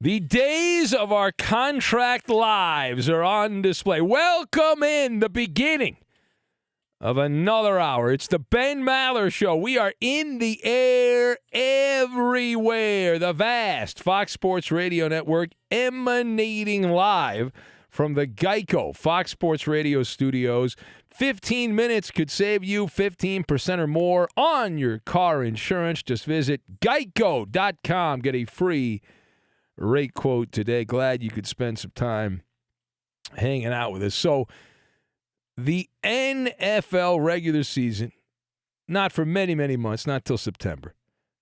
The days of our contract lives are on display. Welcome in the beginning of another hour. It's the Ben Maller Show. We are in the air everywhere. The vast Fox Sports Radio Network emanating live from the Geico Fox Sports Radio studios. 15 minutes could save you 15% or more on your car insurance. Just visit geico.com. Get a free rate quote today. Glad you could spend some time hanging out with us. So the NFL regular season, not for many, many months, not till September.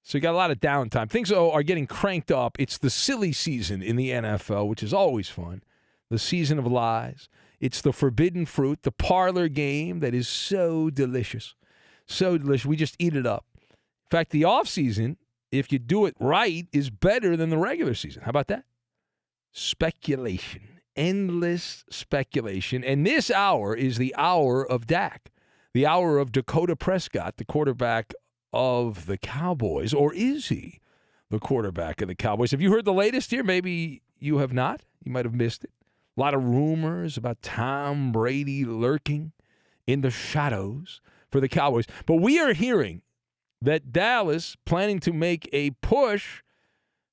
So you got a lot of downtime. Things are getting cranked up. It's the silly season in the NFL, which is always fun. The season of lies. It's the forbidden fruit, the parlor game that is so delicious. So delicious. We just eat it up. In fact, the offseason, if you do it right, is better than the regular season. How about that? Speculation. Endless speculation. And this hour is the hour of Dak. The hour of Dakota Prescott, the quarterback of the Cowboys. Or is he the quarterback of the Cowboys? Have you heard the latest here? Maybe you have not. You might have missed it. A lot of rumors about Tom Brady lurking in the shadows for the Cowboys. But we are hearing that Dallas planning to make a push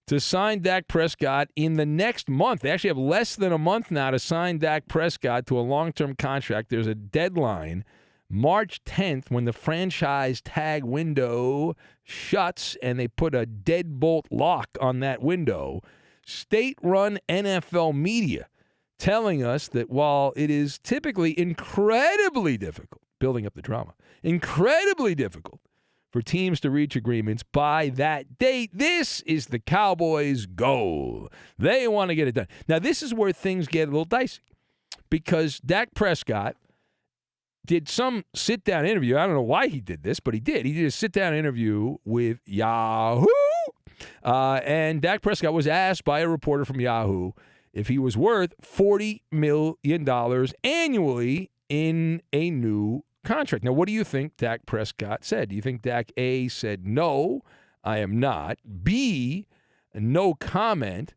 to sign Dak Prescott in the next month. They actually have less than a month now to sign Dak Prescott to a long-term contract. There's a deadline, March 10th, when the franchise tag window shuts and they put a deadbolt lock on that window. State-run NFL media telling us that while it is typically incredibly difficult, building up the drama, incredibly difficult for teams to reach agreements by that date, this is the Cowboys' goal. They want to get it done. Now, this is where things get a little dicey because Dak Prescott did some sit-down interview. I don't know why he did this, but he did. He did a sit-down interview with Yahoo! And Dak Prescott was asked by a reporter from Yahoo if he was worth $40 million annually in a new contract. Now, what do you think Dak Prescott said? Do you think Dak A said, no, I am not, B, no comment,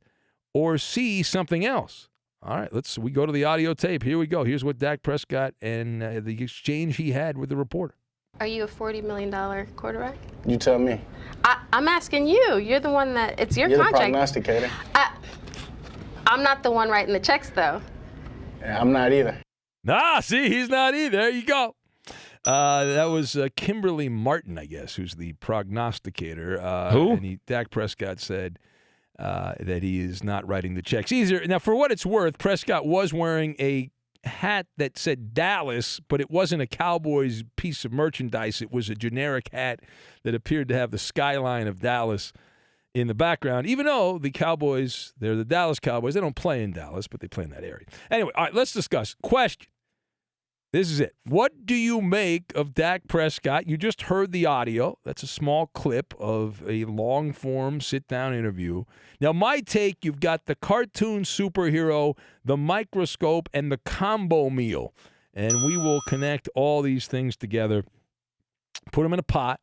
or C, something else? All right, we go to the audio tape. Here we go. Here's what Dak Prescott and the exchange he had with the reporter. Are you a $40 million quarterback? You tell me. I'm asking you. You're the one that, it's your contract. You're the prognosticator. I'm not the one writing the checks, though. Yeah, I'm not either. See, he's not either. There you go. That was Kimberly Martin, I guess, who's the prognosticator. Who? And Dak Prescott said that he is not writing the checks either. Now, for what it's worth, Prescott was wearing a hat that said Dallas, but it wasn't a Cowboys piece of merchandise. It was a generic hat that appeared to have the skyline of Dallas in the background, even though the Cowboys, they're the Dallas Cowboys. They don't play in Dallas, but they play in that area. Anyway, all right, let's discuss. Question. This is it. What do you make of Dak Prescott? You just heard the audio. That's a small clip of a long-form sit-down interview. Now, my take, you've got the cartoon superhero, the microscope, and the combo meal. And we will connect all these things together, put them in a pot,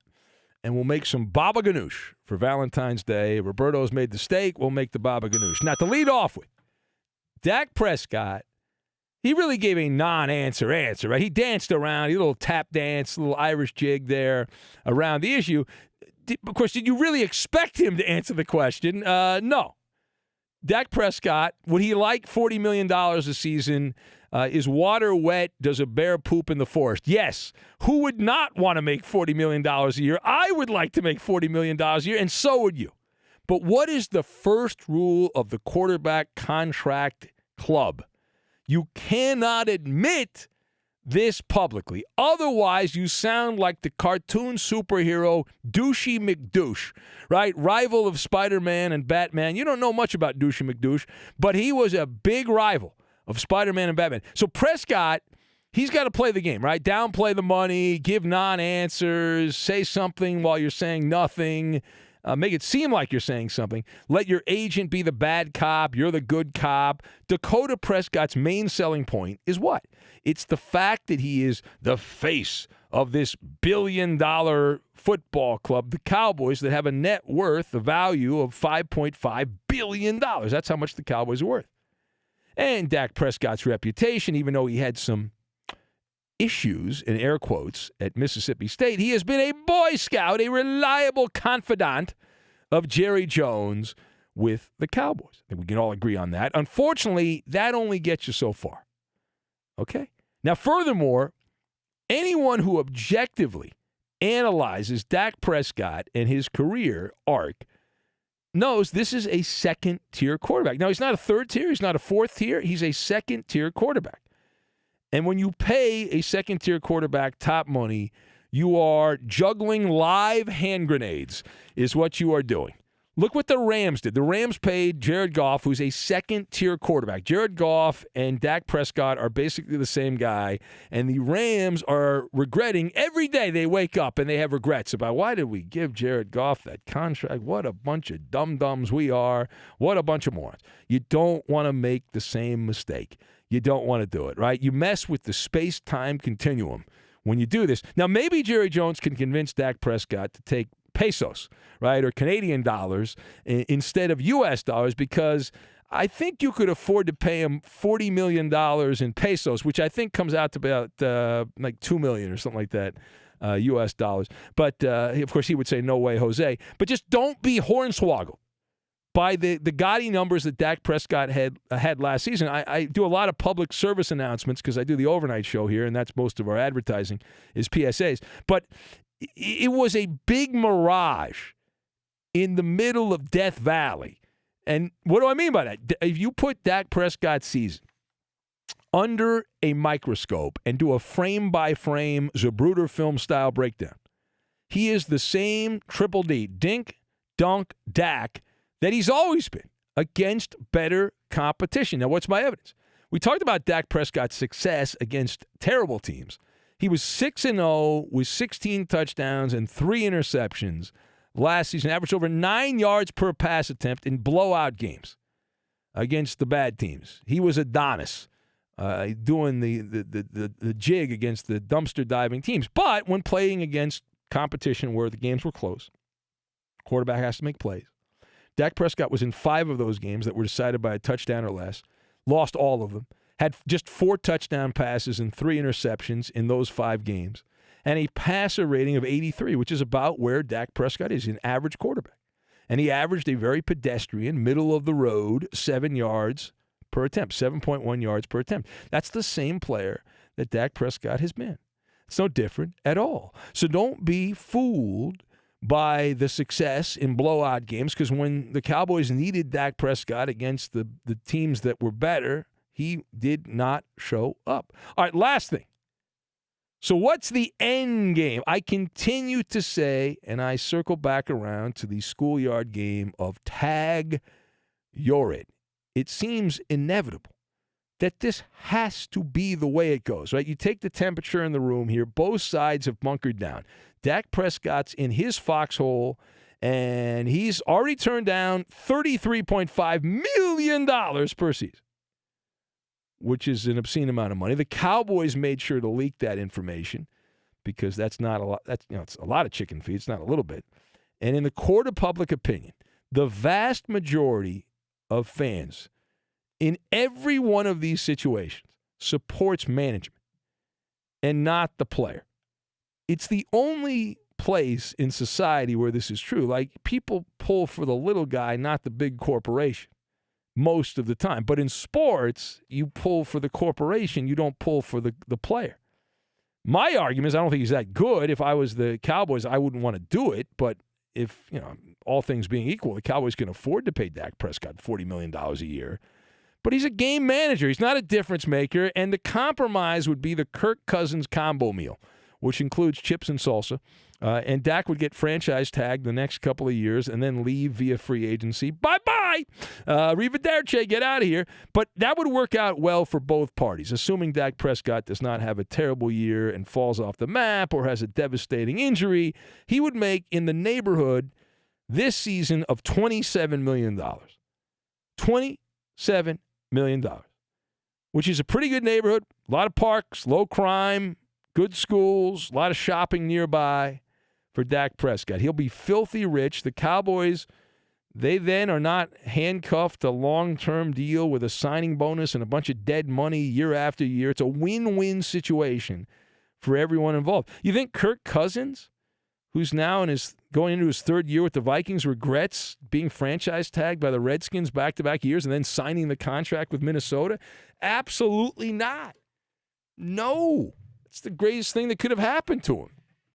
and we'll make some baba ganoush for Valentine's Day. Roberto's made the steak. We'll make the baba ganoush. Now, to lead off with, Dak Prescott, he really gave a non-answer answer, right? He danced around, a little tap dance, a little Irish jig there around the issue. Of course, did you really expect him to answer the question? No. Dak Prescott, would he like $40 million a season? Is water wet? Does a bear poop in the forest? Yes. Who would not want to make $40 million a year? I would like to make $40 million a year, and so would you. But what is the first rule of the quarterback contract club? You cannot admit this publicly. Otherwise, you sound like the cartoon superhero Douchey McDouche, right? Rival of Spiderman and Batman. You don't know much about Douchey McDouche, but he was a big rival of Spider-Man and Batman. So Prescott, he's got to play the game, right? Downplay the money, give non-answers, say something while you're saying nothing, make it seem like you're saying something. Let your agent be the bad cop, you're the good cop. Dakota Prescott's main selling point is what? It's the fact that he is the face of this billion-dollar football club, the Cowboys, that have a net worth, a value of $5.5 billion. That's how much the Cowboys are worth. And Dak Prescott's reputation, even though he had some issues, in air quotes, at Mississippi State, he has been a Boy Scout, a reliable confidant of Jerry Jones with the Cowboys. I think we can all agree on that. Unfortunately, that only gets you so far. Okay? Now, furthermore, anyone who objectively analyzes Dak Prescott and his career arc knows this is a second-tier quarterback. Now, he's not a third tier. He's not a fourth tier. He's a second-tier quarterback. And when you pay a second-tier quarterback top money, you are juggling live hand grenades is what you are doing. Look what the Rams did. The Rams paid Jared Goff, who's a second-tier quarterback. Jared Goff and Dak Prescott are basically the same guy, and the Rams are regretting every day they wake up and they have regrets about why did we give Jared Goff that contract? What a bunch of dum-dums we are. What a bunch of morons. You don't want to make the same mistake. You don't want to do it, right? You mess with the space-time continuum when you do this. Now, maybe Jerry Jones can convince Dak Prescott to take pesos, right, or Canadian dollars instead of U.S. dollars, because I think you could afford to pay him $40 million in pesos, which I think comes out to about like $2 million or something like that, U.S. dollars. But, of course, he would say, no way, Jose. But just don't be hornswoggled by the gaudy numbers that Dak Prescott had last season. I do a lot of public service announcements because I do the overnight show here, and that's most of our advertising is PSAs. But it was a big mirage in the middle of Death Valley. And what do I mean by that? If you put Dak Prescott's season under a microscope and do a frame-by-frame Zapruder film-style breakdown, he is the same triple D, dink, dunk, Dak, that he's always been against better competition. Now, what's my evidence? We talked about Dak Prescott's success against terrible teams. He was 6-0 with 16 touchdowns and 3 interceptions last season, averaged over 9 yards per pass attempt in blowout games against the bad teams. He was Adonis doing the jig against the dumpster diving teams. But when playing against competition where the games were close, quarterback has to make plays. Dak Prescott was in 5 of those games that were decided by a touchdown or less, lost all of them, had just 4 touchdown passes and 3 interceptions in those 5 games, and a passer rating of 83, which is about where Dak Prescott is, an average quarterback. And he averaged a very pedestrian, middle-of-the-road 7 yards per attempt, 7.1 yards per attempt. That's the same player that Dak Prescott has been. It's no different at all. So don't be fooled by the success in blowout games, because when the Cowboys needed Dak Prescott against the teams that were better, he did not show up. All right, last thing. So what's the end game? I continue to say, and I circle back around to the schoolyard game of tag Yorid. It seems inevitable that this has to be the way it goes, right? You take the temperature in the room here. Both sides have bunkered down. Dak Prescott's in his foxhole, and he's already turned down $33.5 million per season, which is an obscene amount of money. The Cowboys made sure to leak that information because that's not a lot. That's, it's a lot of chicken feed. It's not a little bit. And in the court of public opinion, the vast majority of fans in every one of these situations supports management and not the player. It's the only place in society where this is true. Like, people pull for the little guy, not the big corporation, most of the time. But in sports, you pull for the corporation. You don't pull for the player. My argument is I don't think he's that good. If I was the Cowboys, I wouldn't want to do it. But if, all things being equal, the Cowboys can afford to pay Dak Prescott $40 million a year. But he's a game manager. He's not a difference maker. And the compromise would be the Kirk Cousins combo meal, which includes chips and salsa. And Dak would get franchise tagged the next couple of years and then leave via free agency. Bye-bye. Arrivederci, get out of here. But that would work out well for both parties, assuming Dak Prescott does not have a terrible year and falls off the map or has a devastating injury. He would make in the neighborhood this season of $27 million. $27 million, which is a pretty good neighborhood. A lot of parks, low crime, good schools, a lot of shopping nearby. for Dak Prescott. He'll be filthy rich. The Cowboys, they then are not handcuffed to a long-term deal with a signing bonus and a bunch of dead money year after year. It's a win-win situation for everyone involved. You think Kirk Cousins, who's now going into his third year with the Vikings, regrets being franchise tagged by the Redskins back-to-back years and then signing the contract with Minnesota? Absolutely not. No. It's the greatest thing that could have happened to him.